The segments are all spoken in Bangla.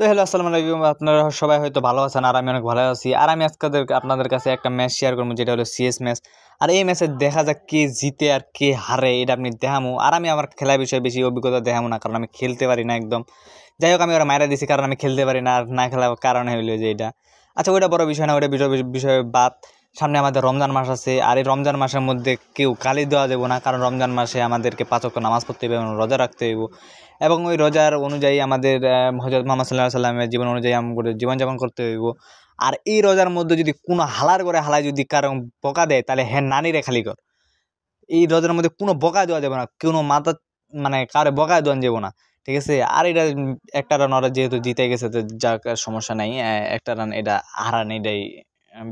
তো হ্যালো, আসসালামু আলাইকুম। আপনারা সবাই হয়তো ভালো আছেন আর আমি অনেক ভালো আছি। আর আমি আজকে আপনাদের কাছে একটা ম্যাচ শেয়ার করবো, যেটা হলো সিএস ম্যাচ। আর এই ম্যাচে দেখা যাক কে জিতে আর কে হারে, এটা আপনি দেখামু। আর আমি আমার খেলার বিষয়ে বেশি অভিজ্ঞতা দেখামু না, কারণ আমি খেলতে পারি না একদম। যাই হোক, আমি ওরা মাইরা দিছি কারণ আমি খেলতে পারি না, আর না খেলার কারণে হইলো যে এটা। আচ্ছা, ওইটা বড় বিষয় না, ওইটা বিষয় বাদ। সামনে আমাদের রমজান মাস আছে, আর এই রমজান মাসের মধ্যে কেউ গালি দেওয়া যাবে না, কারণ রমজান মাসে আমাদেরকে 5 ওয়াক্ত নামাজ পড়তে হবে এবং রোজা রাখতে হইব। এবং ওই রোজার অনুযায়ী আমাদের হযরত মুহাম্মদ সাল্লাল্লাহু আলাইহি সাল্লামের জীবন অনুযায়ী আমাদের জীবনযাপন করতে হইব। আর এই রোজার মধ্যে যদি কোনো হালার করে হালায় যদি কারো বকা দেয়, তাহলে হ্যাঁ নানিরে খালি কর। এই রোজার মধ্যে কোনো বকা দেওয়া যাবে না, কোনো মাথা মানে কারো বকা দেওয়া যাবে না। ঠিক আছে? আর এটা একটা রান ওরা যেহেতু জিতে গেছে, তো যাক সমস্যা নাই। একটা রান এটা হারান, এটাই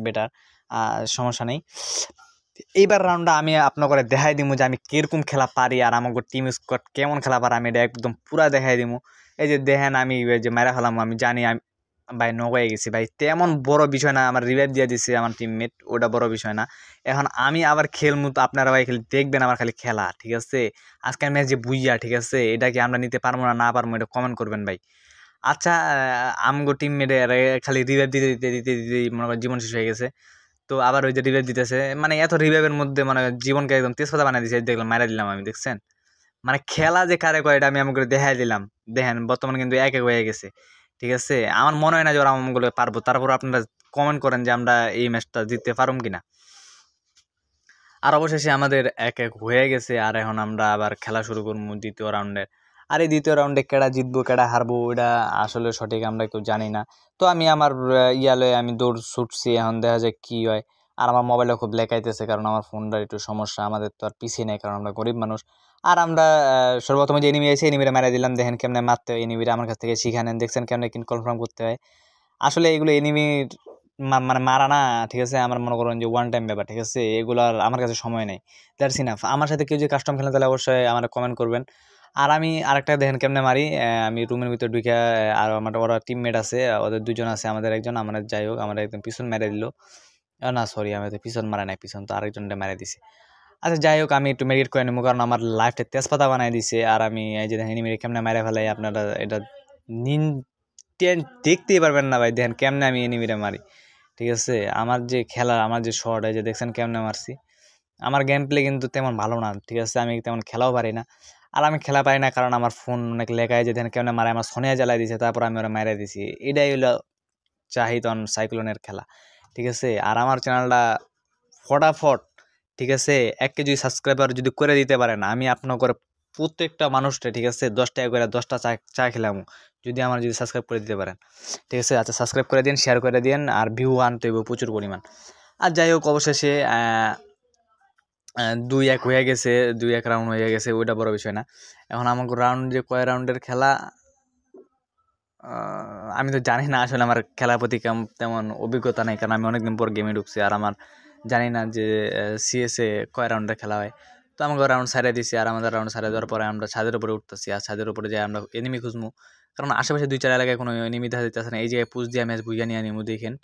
বেটার। সমস্যা নেই। এইবার রাউন্ডটা আমি আপনাকে দেখাই দিমু যে আমি কিরকম খেলা পারি, আর আমাকে টিম স্কোয়াড কেমন খেলা পারে, আমি এটা একদম পুরা দেখাই দিমু। এই যে দেখেন, আমি এই যে মারা ফেলাম, আমি জানি আমি ভাই নগাই গেছি ভাই, তেমন বড় বিষয় না। আমার রিভাইভ দিয়ে দিচ্ছে আমার টিমমেট, ওটা বড় বিষয় না। এখন আমি আবার খেলমু, তো আপনারা ভাই খালি দেখবেন আমার খালি খেলা। ঠিক আছে? আজকের ম্যাচ যে বুইয়া, ঠিক আছে, এটা কি আমরা নিতে পারবো না না পারবো, এটা কমেন্ট করবেন ভাই। আচ্ছা, আমগো টিমমেটে খালি রিভাইভ দিতে দিতে দিতে দিতে মনে করেন জীবন শেষ হয়ে গেছে। তো আবার ওই যে রিভাইভ দিতেছে, মানে এত রিভাইভের মধ্যে মানে জীবনকে একদম তেজপাতা বানিয়ে দিছে। এই দেখলাম, মারা দিলাম আমি, দেখছেন? মানে খেলা যে কারে কয়, এটা আমি আমাকে দেখাই দিলাম। দেখেন, বর্তমানে কিন্তু এক এক হয়ে গেছে। ঠিক আছে? আমার মনে হয় না যে ওরা আমগুলো পারবো। তারপর আপনারা কমেন্ট করেন যে আমরা এই ম্যাচটা জিততে পারুম কিনা। আর অবশেষে আমাদের এক এক হয়ে গেছে, আর এখন আমরা আবার খেলা শুরু করবো দ্বিতীয় রাউন্ডে। আর এই দ্বিতীয় রাউন্ডে কেডা জিতবো কেডা হারবো, এটা আসলে সঠিক আমরা কেউ জানি না। তো আমি আমার ইয়ালে আমি দৌড় ছুটছি, এখন দেখা যায় কি হয়। আর আমার মোবাইলে খুব লেখাইতেছে, কারণ আমার ফোনটার একটু সমস্যা। আমাদের তো আর পিসি নেই, কারণ আমরা গরিব মানুষ। আর আমরা সর্বপ্রথমে যে এনিমি আছে, এনিমিটা মারা দিলাম। দেখেন কেমনে মারতে হয়, এনিমিটা আমার কাছ থেকে শিখা নেন। দেখছেন কেমনে কিন কনফার্ম করতে হয়। আসলে এগুলো এনিমির মানে মারা না। ঠিক আছে? আমার মনে করেন যে ওয়ান টাইম ব্যাপার। ঠিক আছে? এগুলার আমার কাছে সময় নেই। That's enough. আমার সাথে কেউ যদি কাস্টম খেলেন, তাহলে অবশ্যই আমার কমেন্ট করবেন। আর আমি আরেকটা দেখেন কেমনে মারি। আমি রুমের ভিতরে ঢুইকা, আর আমার ওরা টিমমেট আছে, ওদের 2 জন আছে, আমাদের একজন, আমার যাই হোক, আমার একদম পিছন মেরে দিল। না সরি, আমি তো পিছন মারা নাই, পিছন তো আরেকজনটা মেরে দিছে। আচ্ছা যাই হোক, আমি একটু মেডিকেট করে নেবো, কারণ আমার লাইফটা তেজপাতা বানাই দিছে। আর আমি এই যে দেখেন এনিমি কেমনে মেরে ফেলাই, আপনারা এটা নিন দেখতেই পারবেন না ভাই। দেখেন কেমনে আমি এনিমিরে মারি। ঠিক আছে? আমার যে খেলা, আমার যে শট, এই যে দেখছেন কেমনে মারছি। আমার গেম প্লে কিন্তু তেমন ভালো না। ঠিক আছে? আমি তেমন খেলাও পারি না। আর আমি খেলা পারি না কারণ আমার ফোন অনেক লেখায়, যে দেখেন কেমনে মারে, আমার সোনিয়া জ্বালাই দিছে, তারপর আমি ওরা মেরে দিছি। এটাই হলো চাহিদন সাইক্লোনের খেলা। ঠিক আছে? আর আমার চ্যানেলটা ফটাফট, ঠিক আছে, 1 কেজি সাবস্ক্রাইবার যদি করে দিতে পারেন, আমি আপনার করে প্রত্যেকটা মানুষটা, ঠিক আছে, 10 টাকা করে 10টা চা চা খেলামু, যদি আমার যদি সাবস্ক্রাইব করে দিতে পারেন। ঠিক আছে? আচ্ছা, সাবস্ক্রাইব করে দিন, শেয়ার করে দিন, আর ভিউ আনতে হইব প্রচুর পরিমাণ। আর যাই হোক, অবশেষে 2-1 হয়ে গেছে, 2-1 রাউন্ড হয়ে গেছে, ওইটা বড় বিষয় না। এখন আমাকে রাউন্ড যে কয় রাউন্ডের খেলা, আমি তো জানি না আসলে। আমার খেলার প্রতি তেমন অভিজ্ঞতা নেই, কারণ আমি অনেকদিন পর গেমে ঢুকছি। আর আমার জানি না যে সিএসএ কয় রাউন্ডে খেলা হয়। তো আমাকে রাউন্ড সাইডে দিছি, আর আমাদের রাউন্ড সাইডে দেওয়ার পরে আমরা ছাদের উপরে উঠতেছি। আর ছাদের উপরে যাই আমরা এনিমি খুঁজবো, কারণ আশেপাশে 2-4 এলাকায় কোনো এনিমি দেখা যাইতেছে না। এই জায়গায় পুশ দিয়ে ম্যাচ বুঝিয়ে নিয়ে নিমু, দেখেন।